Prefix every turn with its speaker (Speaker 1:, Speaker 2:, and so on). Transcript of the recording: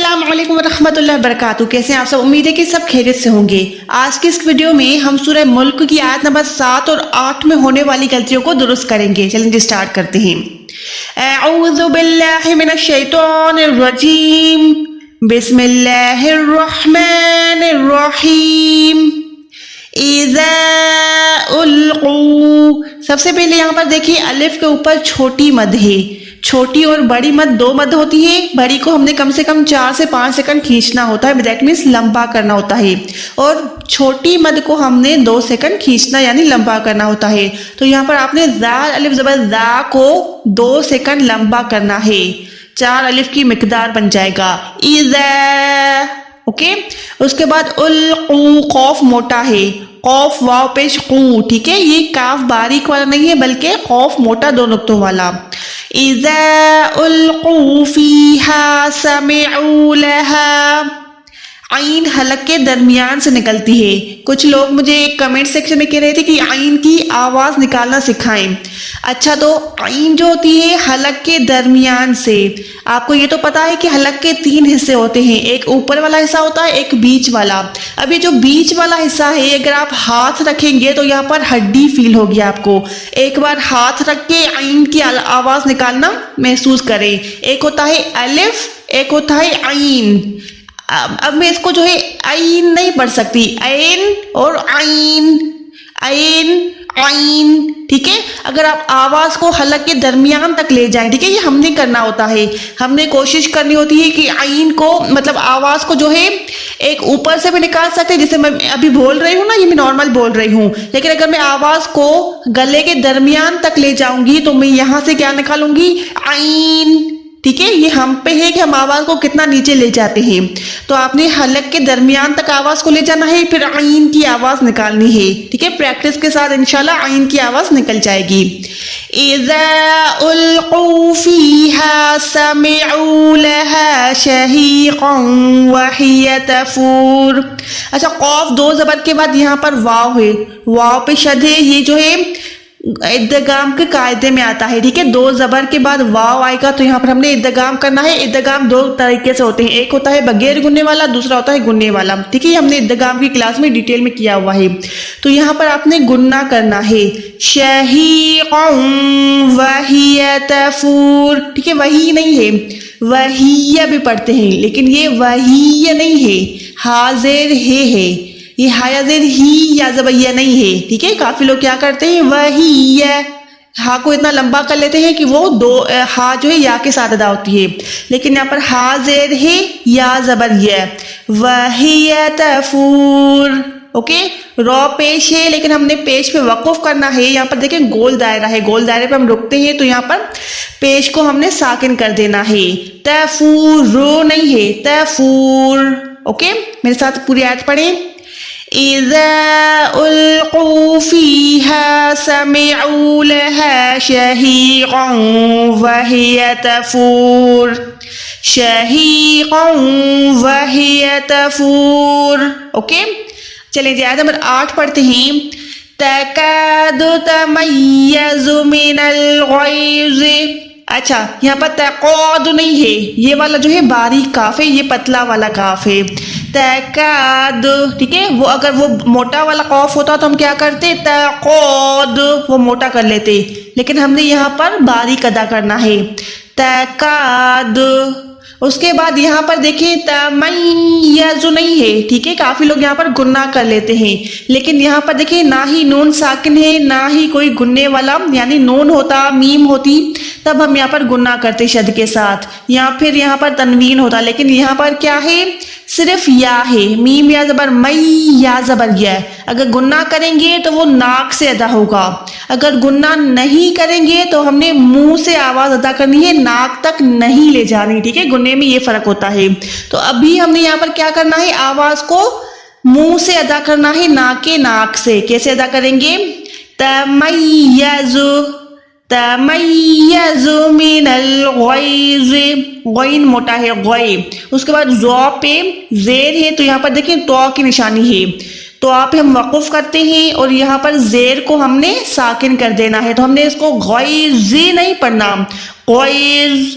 Speaker 1: السلام علیکم ورحمۃ اللہ وبرکاتہ. کیسے ہیں آپ سب؟ امید ہے کہ سب خیریت سے ہوں گے. آج کی اس ویڈیو میں ہم سورہ ملک کی آیت نمبر 7 اور 8 میں ہونے والی غلطیوں کو درست کریں گے. چلیں جی سٹارٹ کرتے ہیں. اعوذ باللہ من الشیطان الرجیم. بسم اللہ الرحمن الرحیم. اذا القوا، سب سے پہلے یہاں پر دیکھیے الف کے اوپر چھوٹی مد ہے. چھوٹی اور بڑی مد دو مد ہوتی ہے. بڑی کو ہم نے کم سے کم 4 سے 5 سیکنڈ کھینچنا ہوتا ہے، دیٹ مینس لمبا کرنا ہوتا ہے، اور چھوٹی مد کو ہم نے 2 سیکنڈ کھینچنا یعنی لمبا کرنا ہوتا ہے. تو یہاں پر آپ نے زال الف زبر زا کو 2 سیکنڈ لمبا کرنا ہے. 4 الف کی مقدار بن جائے گا اذا. اوکے، اس کے بعد القو، قوف موٹا ہے، قوف واو پیش قو. ٹھیک ہے، یہ کاف باریک والا نہیں ہے بلکہ قوف موٹا 2 نقطوں والا. اذا القوا فیہا سمعوا لها. عین حلق کے درمیان سے نکلتی ہے. کچھ لوگ مجھے کمنٹ سیکشن میں کہہ رہے تھے کہ عین کی آواز نکالنا سکھائیں. اچھا، تو عین جو ہوتی ہے حلق کے درمیان سے، آپ کو یہ تو پتا ہے کہ حلق کے 3 حصے ہوتے ہیں. ایک اوپر والا حصہ ہوتا ہے، ایک بیچ والا. اب یہ جو بیچ والا حصہ ہے، اگر آپ ہاتھ رکھیں گے تو یہاں پر ہڈی فیل ہوگی آپ کو. ایک بار ہاتھ رکھ کے عین کی آواز نکالنا محسوس کریں. ایک ہوتا ہے الف، ایک ہوتا ہے عین. اب میں اس کو جو ہے عین نہیں پڑھ سکتی، عین اور عین، عین عین. ٹھیک ہے، اگر آپ آواز کو حلق کے درمیان تک لے جائیں، ٹھیک ہے، یہ ہم نے کرنا ہوتا ہے. ہم نے کوشش کرنی ہوتی ہے کہ عین کو، مطلب آواز کو جو ہے ایک اوپر سے بھی نکال سکتے، جیسے میں ابھی بول رہی ہوں نا، یہ میں نارمل بول رہی ہوں، لیکن اگر میں آواز کو گلے کے درمیان تک لے جاؤں گی تو میں یہاں سے کیا نکالوں گی؟ عین. ٹھیک ہے، یہ ہم پہ ہے کہ ہم آواز کو کتنا نیچے لے جاتے ہیں. تو آپ نے حلق کے درمیان تک آواز کو لے جانا ہے، پھر عین کی آواز نکالنی ہے. ٹھیک ہے، پریکٹس کے ساتھ انشاءاللہ عین کی آواز نکل جائے گی. اذا القوا فیہا سمعوا لها شہیقا وہی تفور. اچھا، قوف 2 زبر کے بعد یہاں پر واو ہے، واو پہ شد ہے. یہ جو ہے ادغام کے قاعدے میں آتا ہے. ٹھیک ہے، 2 زبر کے بعد واو آئے گا تو یہاں پر ہم نے ادغام کرنا ہے. ادغام 2 طریقے سے ہوتے ہیں، ایک ہوتا ہے بغیر گننے والا، دوسرا ہوتا ہے گننے والا. ٹھیک ہے، ہم نے ادغام کی کلاس میں ڈیٹیل میں کیا ہوا ہے. تو یہاں پر آپ نے گننا کرنا ہے. شہیقا وہی تفور. ٹھیک ہے، وہی نہیں ہے، وہی بھی پڑھتے ہیں لیکن یہ وہی نہیں ہے، حاضر ہے. یہ ہایا زیر ہی یا زبیہ نہیں ہے. ٹھیک ہے، کافی لوگ کیا کرتے ہیں، وہی ہا کو اتنا لمبا کر لیتے ہیں کہ وہ 2 ہا جو ہے یا کے ساتھ ادا ہوتی ہے، لیکن یہاں پر ہا زیر ہے یا زبر یہ وہی تفور. اوکے، رو پیش ہے لیکن ہم نے پیش پہ وقف کرنا ہے. یہاں پر دیکھیں گول دائرہ ہے، گول دائرے پہ ہم رکتے ہیں تو یہاں پر پیش کو ہم نے ساکن کر دینا ہے. تفور، رو نہیں ہے، تفور. اوکے، میرے ساتھ پوری آیت پڑھیں. اذا القوا فیہا سمعوا لها شہیقا وہی تفور. شہیقا وہی تفور. اوکے، چلیں جی آیت نمبر 8 پڑھتے ہیں. تکاد تمیز من الغیظ. اچھا، یہاں پر تقاد نہیں ہے، یہ والا جو ہے باریک کاف ہے، یہ پتلا والا کاف ہے. تکاد. ٹھیک ہے، وہ اگر وہ موٹا والا قوف ہوتا تو ہم کیا کرتے؟ تقاد، وہ موٹا کر لیتے، لیکن ہم نے یہاں پر باریک ادا کرنا ہے. تکاد. اس کے بعد یہاں پر دیکھیں تمیز نہیں ہے. ٹھیک ہے، کافی لوگ یہاں پر گننا کر لیتے ہیں، لیکن یہاں پر دیکھیں نہ ہی نون ساکن ہے نہ ہی کوئی گننے والا، یعنی نون ہوتا میم ہوتی تب ہم یہاں پر گننا کرتے شد کے ساتھ، یا پھر یہاں پر تنوین ہوتا، لیکن یہاں پر کیا ہے؟ صرف یا ہے، میم یا زبر مئی یا زبر یا. اگر گننا کریں گے تو وہ ناک سے ادا ہوگا، اگر گننا نہیں کریں گے تو ہم نے منہ سے آواز ادا کرنی ہے، ناک تک نہیں لے جانی. ٹھیک ہے، گننے میں یہ فرق ہوتا ہے. تو ابھی ہم نے یہاں پر کیا کرنا ہے؟ آواز کو منہ سے ادا کرنا ہے، نہ کہ ناک سے. کیسے ادا کریں گے؟ تمیز، تمیز من الغیظ. غین موٹا ہے، غی. اس کے بعد ذو پہ زیر ہے تو یہاں پر دیکھیں تو کی نشانی ہے، تو آپ ہم وقف کرتے ہیں اور یہاں پر زیر کو ہم نے ساکن کر دینا ہے. تو ہم نے اس کو غیظ نہیں پڑھنا، غیظ.